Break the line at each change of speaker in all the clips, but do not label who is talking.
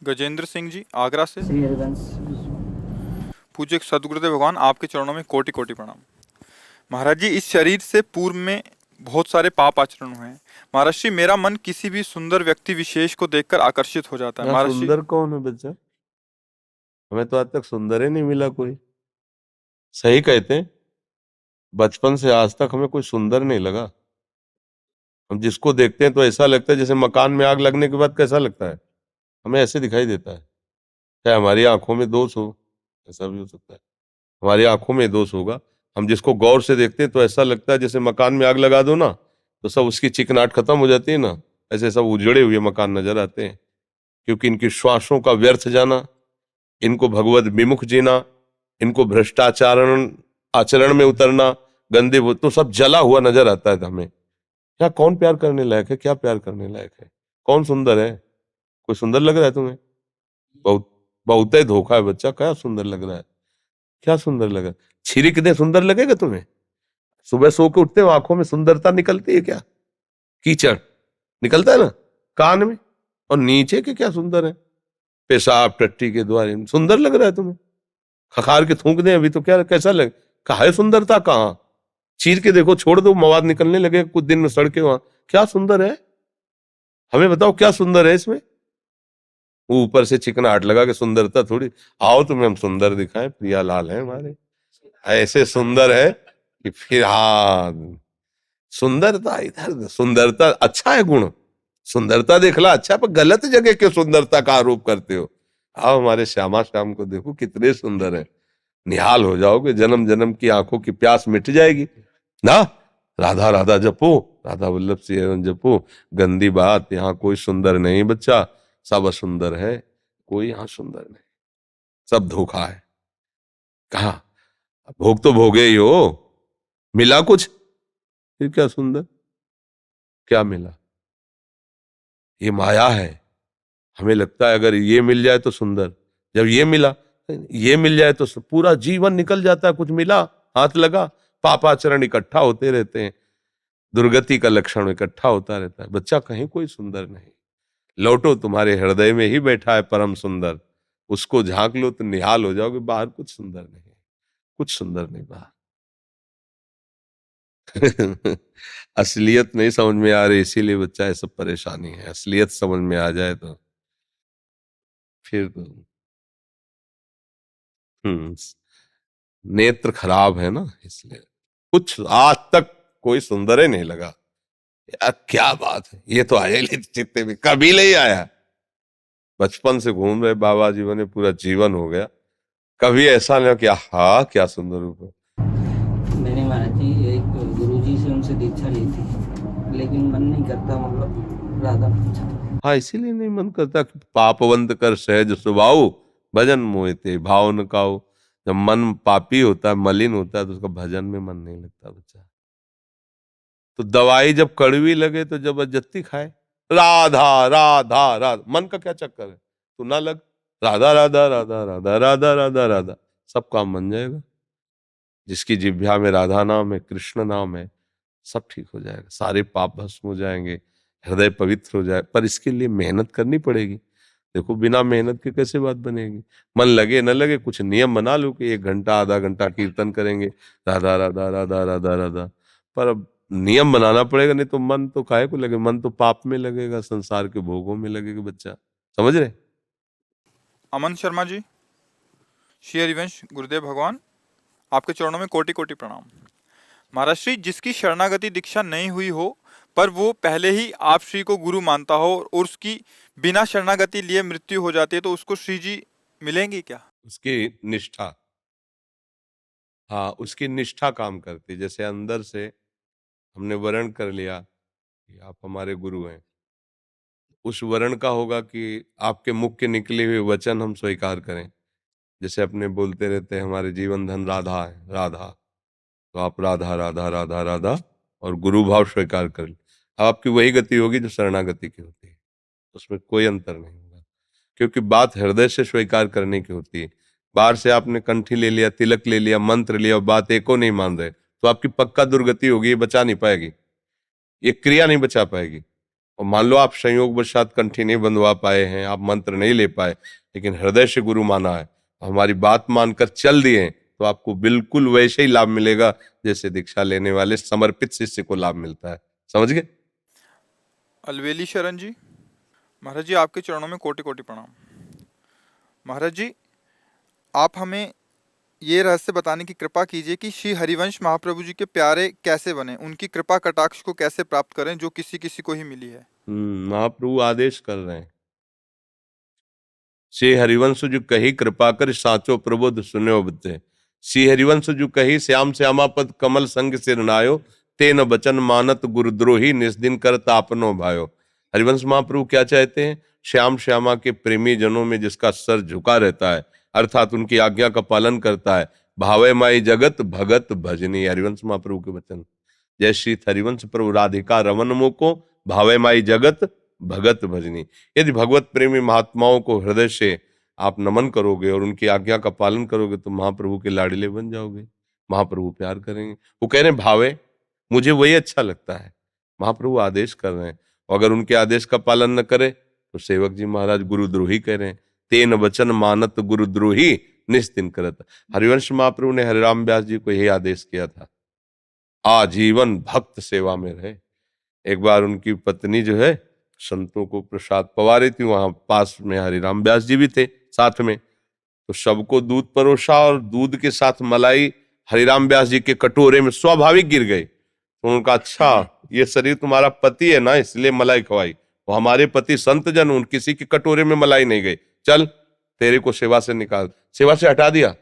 गजेंद्र सिंह जी आगरा से।
श्री हरिवंश।
पूज्य सदगुरुदेव भगवान, आपके चरणों में कोटि कोटि प्रणाम। महाराज जी, इस शरीर से पूर्व में बहुत सारे पाप आचरण हुए हैं। महाराज जी, मेरा मन किसी भी सुंदर व्यक्ति विशेष को देखकर आकर्षित हो जाता है।
यहाँ
महाराज जी,
सुंदर कौन है बच्चा? हमें तो आज तक सुंदर ही नहीं मिला कोई। सही कहते हैं, बचपन से आज तक हमें कोई सुंदर नहीं लगा। हम जिसको देखते हैं तो ऐसा लगता है जैसे मकान में आग लगने के बाद कैसा लगता है, हमें ऐसे दिखाई देता है। चाहे हमारी आंखों में दोष हो, ऐसा भी हो सकता है, हमारी आंखों में दोष होगा। हम जिसको गौर से देखते हैं तो ऐसा लगता है जैसे मकान में आग लगा दो ना, तो सब उसकी चिकनाहट खत्म हो जाती है ना, ऐसे सब उजड़े हुए मकान नजर आते हैं। क्योंकि इनकी श्वासों का व्यर्थ जाना, इनको भगवत विमुख जीना, इनको भ्रष्टाचारण आचरण में उतरना, गंदे वो तो सब जला हुआ नजर आता है हमें। क्या कौन प्यार करने लायक है? क्या प्यार करने लायक है? कौन सुंदर है? कोई सुंदर लग रहा है तुम्हें? बहुत बहुत ही धोखा है बच्चा। क्या सुंदर लग रहा है? क्या सुंदर लग रहा है? छिरिक दे सुंदर लगेगा तुम्हें? सुबह सो के उठते हो, आंखों में सुंदरता निकलती है क्या? कीचड़ निकलता है ना कान में, और नीचे के क्या सुंदर है? पेशाब टट्टी के द्वारे सुंदर लग रहा है तुम्हें? खखार के थूक दे अभी तो क्या, कैसा लग? कहा है सुंदरता? कहाँ? चीर के देखो, छोड़ दो, मवाद निकलने लगे कुछ दिन में सड़के वहां। क्या सुंदर है? हमें बताओ क्या सुंदर है इसमें? ऊपर से चिकनाहट लगा के सुंदरता थोड़ी। आओ तुम्हें हम सुंदर दिखाएं, प्रियालाल है हमारे, ऐसे सुंदर है कि फिर हाँ, सुंदरता इधर, सुंदरता अच्छा है गुण, सुंदरता देखला अच्छा, पर गलत जगह क्यों सुंदरता का आरोप करते हो? आओ हमारे श्यामा श्याम को देखो कितने सुंदर है, निहाल हो जाओगे, जन्म जन्म की आंखों की प्यास मिट जाएगी ना। राधा राधा जपो, राधा वल्लभ सिंह जपो। गंदी बात, यहाँ कोई सुंदर नहीं बच्चा, सब असुंदर है। कोई यहाँ सुंदर नहीं, सब धोखा है। कहा भोग तो भोगे ही हो, मिला कुछ? फिर क्या सुंदर? क्या मिला? ये माया है। हमें लगता है अगर ये मिल जाए तो सुंदर, जब ये मिला, ये मिल जाए तो पूरा जीवन निकल जाता है। कुछ मिला, हाथ लगा, पापाचरण इकट्ठा होते रहते हैं, दुर्गति का लक्षण इकट्ठा होता रहता है। बच्चा कहीं कोई सुंदर नहीं, लौटो, तुम्हारे हृदय में ही बैठा है परम सुंदर, उसको झांक लो तो निहाल हो जाओगे। बाहर कुछ सुंदर नहीं, कुछ सुंदर नहीं बाहर। असलियत नहीं समझ में आ रही, इसीलिए बच्चा ये सब परेशानी है। असलियत समझ में आ जाए तो फिर तो हम्म नेत्र खराब है ना, इसलिए कुछ आज तक कोई सुंदर ही नहीं लगा। यार क्या बात है, ये तो आया ही चित्ते में, कभी नहीं आया। बचपन से घूम रहे बाबा जी, बने पूरा जीवन हो गया, कभी ऐसा नहीं कि हाँ क्या सुंदर रूप है।
मैंने महाराज जी एक गुरुजी से उनसे दीक्षा ली थी, लेकिन मन नहीं करता, मतलब राधा पूछा।
हाँ इसीलिए नहीं मन करता कि पापवंत कर सहज स्वभाव, भजन मोहिते भाव न काऊ। जब मन पापी होता है, मलिन होता है, तो उसका भजन में मन नहीं लगता बच्चा। तो दवाई जब कड़वी लगे तो जबरदस्ती खाए, राधा राधा राधा, मन का क्या चक्कर है? तू ना लग, राधा राधा राधा राधा राधा राधा राधा, सब काम बन जाएगा। जिसकी जिह्वा में राधा नाम है, कृष्ण नाम है, सब ठीक हो जाएगा, सारे पाप भस्म हो जाएंगे, हृदय पवित्र हो जाए। पर इसके लिए मेहनत करनी पड़ेगी। देखो बिना मेहनत के कैसे बात बनेगी? मन लगे न लगे, कुछ नियम बना लो कि 1 घंटा आधा घंटा कीर्तन करेंगे, राधा राधा राधा राधा राधा। पर अब नियम बनाना पड़ेगा, नहीं तो मन तो काहे को लगे? मन तो पाप में लगेगा, संसार के भोगों में लगेगा बच्चा। समझ रहे?
अमन शर्मा जी, श्री हरिवंश गुरुदेव भगवान, आपके चरणों में कोटि कोटि प्रणाम। महाराज श्री, जिसकी शरणागति दीक्षा नहीं हुई हो पर वो पहले ही आप श्री को गुरु मानता हो और उसकी बिना शरणागति लिए मृत्यु हो जाती है, तो उसको श्री जी मिलेंगी क्या?
उसकी निष्ठा, हाँ उसकी निष्ठा काम करती है। जैसे अंदर से हमने वर्ण कर लिया कि आप हमारे गुरु हैं, उस वर्ण का होगा कि आपके मुख के निकले हुए वचन हम स्वीकार करें। जैसे अपने बोलते रहते हैं हमारे जीवन धन राधा है, राधा, तो आप राधा राधा राधा राधा और गुरु भाव स्वीकार कर लें। अब आपकी वही गति होगी जो शरणागति की होती है, उसमें कोई अंतर नहीं होगा। क्योंकि बात हृदय से स्वीकार करने की होती है। बाहर से आपने कंठी ले लिया, तिलक ले लिया, मंत्र लिया और बात एको नहीं मान रहे, तो आपकी पक्का दुर्गति होगी, ये बचा नहीं पाएगी, ये क्रिया नहीं बचा पाएगी। और मान लो आप संयोगवशात कंठी नहीं बंधवा पाए हैं, आप मंत्र नहीं ले पाए, लेकिन हृदय से गुरु माना है, हमारी बात मानकर चल दिए हैं, तो आपको बिल्कुल वैसे ही लाभ मिलेगा जैसे दीक्षा लेने वाले समर्पित शिष्य को लाभ मिलता है। समझ गए?
अलवेली शरण जी, महाराज जी आपके चरणों में कोटि कोटि प्रणाम। महाराज जी, आप हमें ये रहस्य बताने की कृपा कीजिए कि श्री हरिवंश महाप्रभु जी के प्यारे कैसे बने, उनकी कृपा कटाक्ष को कैसे प्राप्त करें जो किसी किसी को ही मिली है।
महाप्रभु आदेश कर रहे हैं, श्री हरिवंश जो कही कृपा कर साचो प्रबोध सुन्यो बते। श्री हरिवंश जो कही श्याम श्यामा पद कमल संग सिर नायो, तेन बचन मानत गुरुद्रोही निस्दिन कर तापनो भायो। हरिवंश महाप्रभु क्या चाहते हैं? श्याम श्यामा के प्रेमी जनों में जिसका सर झुका रहता है, अर्थात उनकी आज्ञा का पालन करता है, भावे माई जगत भगत भजनी। हरिवंश महाप्रभु के वचन। जय श्री हरिवंश प्रभु राधिका रमन मोको, भावे माई जगत भगत भजनी। यदि भगवत प्रेमी महात्माओं को हृदय से आप नमन करोगे और उनकी आज्ञा का पालन करोगे तो महाप्रभु के लाडले बन जाओगे, महाप्रभु प्यार करेंगे। वो कह रहे हैं भावे, मुझे वही अच्छा लगता है। महाप्रभु आदेश कर रहे हैं, अगर उनके आदेश का पालन न करे तो सेवक जी महाराज गुरुद्रोही कह रहे हैं। तेन वचन मानत गुरुद्रोही निस्दिन करत। हरिवंश महाप्रभु ने हरिराम व्यास जी को यही आदेश किया था, आजीवन भक्त सेवा में रहे। एक बार उनकी पत्नी जो है संतों को प्रसाद पवा रही थी, वहां पास में हरिराम व्यास जी भी थे साथ में, तो सबको दूध परोसा और दूध के साथ मलाई हरिराम व्यास जी के कटोरे में स्वाभाविक गिर गई। तो उनका अच्छा, ये शरीर तुम्हारा पति है ना, इसलिए मलाई खवाई, वो हमारे पति संत जन, उन किसी के कटोरे में मलाई नहीं गई, चल तेरे को सेवा से निकाल, सेवा से हटा दिया।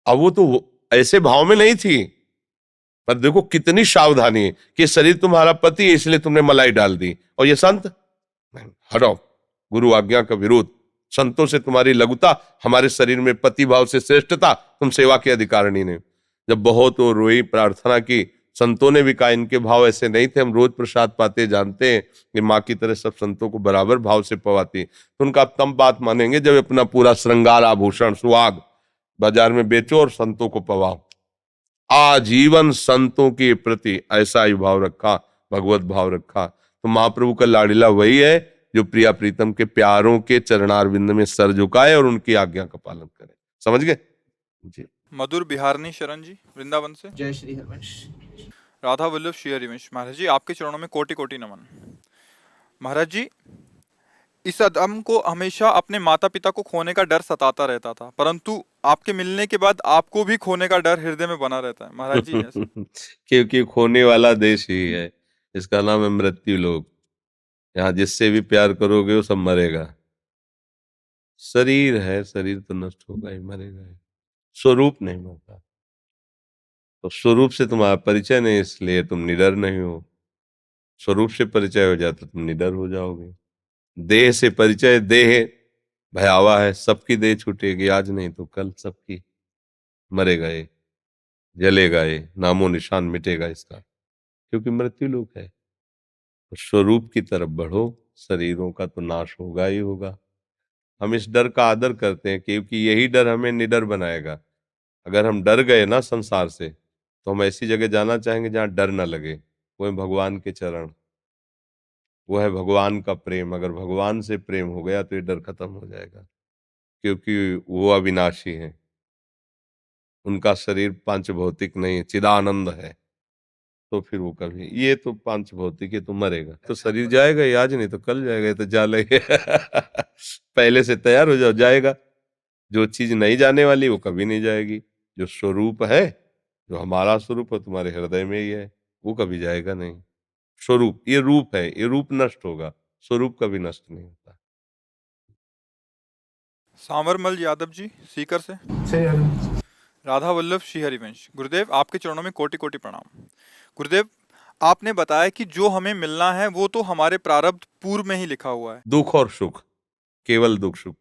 अब वो तो ऐसे भाव में नहीं थी, पर देखो कितनी सावधानी है कि शरीर तुम्हारा पति है इसलिए तुमने मलाई डाल दी, और ये संत हटाओ, गुरु आज्ञा का विरोध, संतों से तुम्हारी लघुता, हमारे शरीर में पति भाव से श्रेष्ठता, तुम सेवा के अधिकारिणी नहीं। जब बहुत वो रोई, प्रार्थना की, संतों ने भी कहा इनके भाव ऐसे नहीं थे, हम रोज प्रसाद पाते, जानते हैं कि माँ की तरह सब संतों को बराबर भाव से पवाती। तो उनका आप तब बात मानेंगे जब अपना पूरा श्रृंगार आभूषण सुहाग बाजार में बेचो और संतों को पवाओ। आजीवन संतों के प्रति ऐसा ही भाव रखा, भगवत भाव रखा। तो महाप्रभु का लाडीला वही है जो प्रिया प्रीतम के प्यारों के चरणारविंद में सर झुकाए और उनकी आज्ञा का पालन करे। समझ गए जी?
मधुर बिहारनी शरण जी, वृंदावन से।
जय श्री हरिवंश।
राधा वल्लभ श्री हरिवंश, महाराज जी आपके चरणों में कोटि कोटि नमन। महाराज जी, इस अदम को हमेशा अपने माता पिता को खोने का डर सताता रहता था, परंतु आपके मिलने के बाद आपको भी खोने का डर हृदय में बना रहता है। महाराज जी ऐसा
क्योंकि खोने वाला देश ही है, इसका नाम है मृत्यु लोक। यहाँ जिससे भी प्यार करोगे वो सब मरेगा। शरीर है, शरीर तो नष्ट होगा ही, मरेगा ही, स्वरूप नहीं मरता। तो स्वरूप से तुम्हारा परिचय नहीं, इसलिए तुम निडर नहीं हो। स्वरूप से परिचय हो जाता तुम निडर हो जाओगे। देह से परिचय, देह भयावह है, सबकी देह छूटेगी, आज नहीं तो कल सबकी। मरेगा ये, जलेगा ये, नामो निशान मिटेगा इसका, क्योंकि मृत्यु लोक है। तो स्वरूप की तरफ बढ़ो, शरीरों का तो नाश होगा ही होगा। हम इस डर का आदर करते हैं क्योंकि यही डर हमें निडर बनाएगा। अगर हम डर गए ना संसार से, तो हम ऐसी जगह जाना चाहेंगे जहां डर ना लगे। वो है भगवान के चरण, वो है भगवान का प्रेम। अगर भगवान से प्रेम हो गया तो ये डर खत्म हो जाएगा, क्योंकि वो अविनाशी है, उनका शरीर पांच भौतिक नहीं, चिदानंद है। तो फिर वो कभी, ये तो पांच भौतिक है, तो मरेगा तो शरीर जाएगा ही, आज नहीं तो कल जाएगा, ये तो जा लगे पहले से तैयार हो जाओ, जाएगा। जो चीज नहीं जाने वाली वो कभी नहीं जाएगी। जो स्वरूप है, जो हमारा स्वरूप है, तुम्हारे हृदय में ही है, वो कभी जाएगा नहीं। स्वरूप, ये रूप है, ये रूप नष्ट होगा, स्वरूप कभी नष्ट नहीं होता।
सांवरमल यादव जी, सीकर से। राधा वल्लभ श्री हरिवंश, गुरुदेव आपके चरणों में कोटि कोटि प्रणाम। गुरुदेव, आपने बताया कि जो हमें मिलना है वो तो हमारे प्रारब्ध पूर्व में ही लिखा हुआ है।
दुख और सुख, केवल दुख सुख,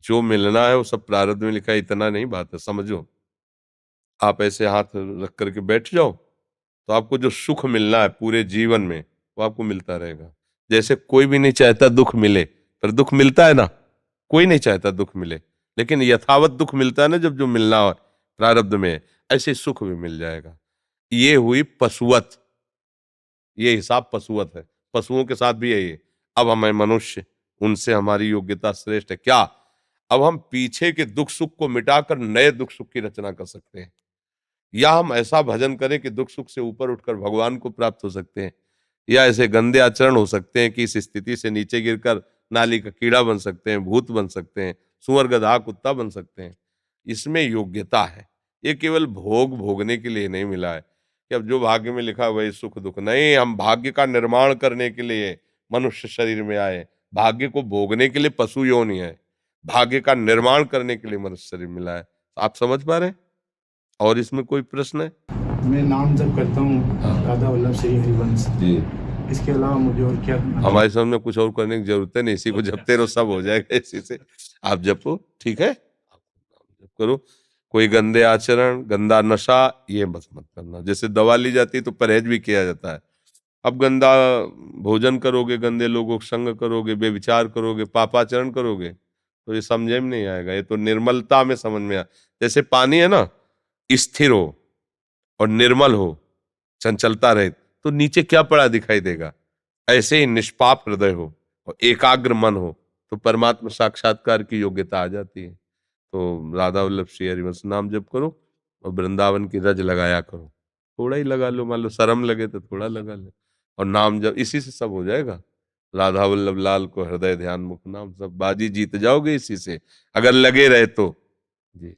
जो मिलना है वो सब प्रारब्ध में लिखा है, इतना नहीं बात है, समझो। आप ऐसे हाथ रख करके बैठ जाओ तो आपको जो सुख मिलना है पूरे जीवन में वो आपको मिलता रहेगा। जैसे कोई भी नहीं चाहता दुख मिले, पर दुख मिलता है ना, कोई नहीं चाहता दुख मिले, लेकिन यथावत दुख मिलता है ना जब जो मिलना हो प्रारब्ध में, ऐसे सुख भी मिल जाएगा। ये हुई पशुवत, ये हिसाब पशुवत है। पशुओं के साथ भी यही है। अब हम हैं मनुष्य, उनसे हमारी योग्यता श्रेष्ठ है क्या? अब हम पीछे के दुख सुख को मिटाकर नए दुख सुख की रचना कर सकते हैं, या हम ऐसा भजन करें कि दुख सुख से ऊपर उठकर भगवान को प्राप्त हो सकते हैं, या ऐसे गंदे आचरण हो सकते हैं कि इस स्थिति से नीचे गिरकर नाली का कीड़ा बन सकते हैं, भूत बन सकते हैं, सुअर गधा कुत्ता बन सकते हैं। इसमें योग्यता है। ये केवल भोग भोगने के लिए नहीं मिला है कि अब जो भाग्य में लिखा वही सुख दुख, नहीं, हम भाग्य का निर्माण करने के लिए मनुष्य शरीर में आए। भाग्य को भोगने के लिए पशु योनि है, भाग्य का निर्माण करने के लिए मनुष्य शरीर मिला है। आप समझ पा रहे हैं? और इसमें कोई प्रश्न है?
मैं नाम जब करता हूँ राधा वल्लभ श्री हरिवंश
जी,
इसके अलावा मुझे और क्या करना चाहिए?
हमारे सामने कुछ और करने की जरूरत है नहीं, इसी को जपते रहो, सब हो जाएगा इसी से। आप जपो, ठीक है, जप करो। कोई गंदे आचरण, गंदा नशा, ये बस मत करना। जैसे दवा ली जाती है तो परहेज भी किया जाता है। अब गंदा भोजन करोगे, गंदे लोगों का संग करोगे, बेविचार करोगे, पापाचरण करोगे, तो ये समझे में नहीं आएगा। ये तो निर्मलता में समझ में आ, जैसे पानी है ना, स्थिर हो और निर्मल हो, चंचलता रहे, तो नीचे क्या पड़ा दिखाई देगा। ऐसे ही निष्पाप हृदय हो और एकाग्र मन हो तो परमात्मा साक्षात्कार की योग्यता आ जाती है। तो राधा वल्लभ श्री हरिवंश नाम जप करो और वृंदावन की रज लगाया करो। थोड़ा ही लगा लो, मान लो शर्म लगे तो थोड़ा लगा लो, और नाम जब इसी से सब हो जाएगा। राधा वल्लभ लाल को हृदय ध्यान मुख नाम, सब बाजी जीत जाओगे इसी से, अगर लगे रहे तो। जी।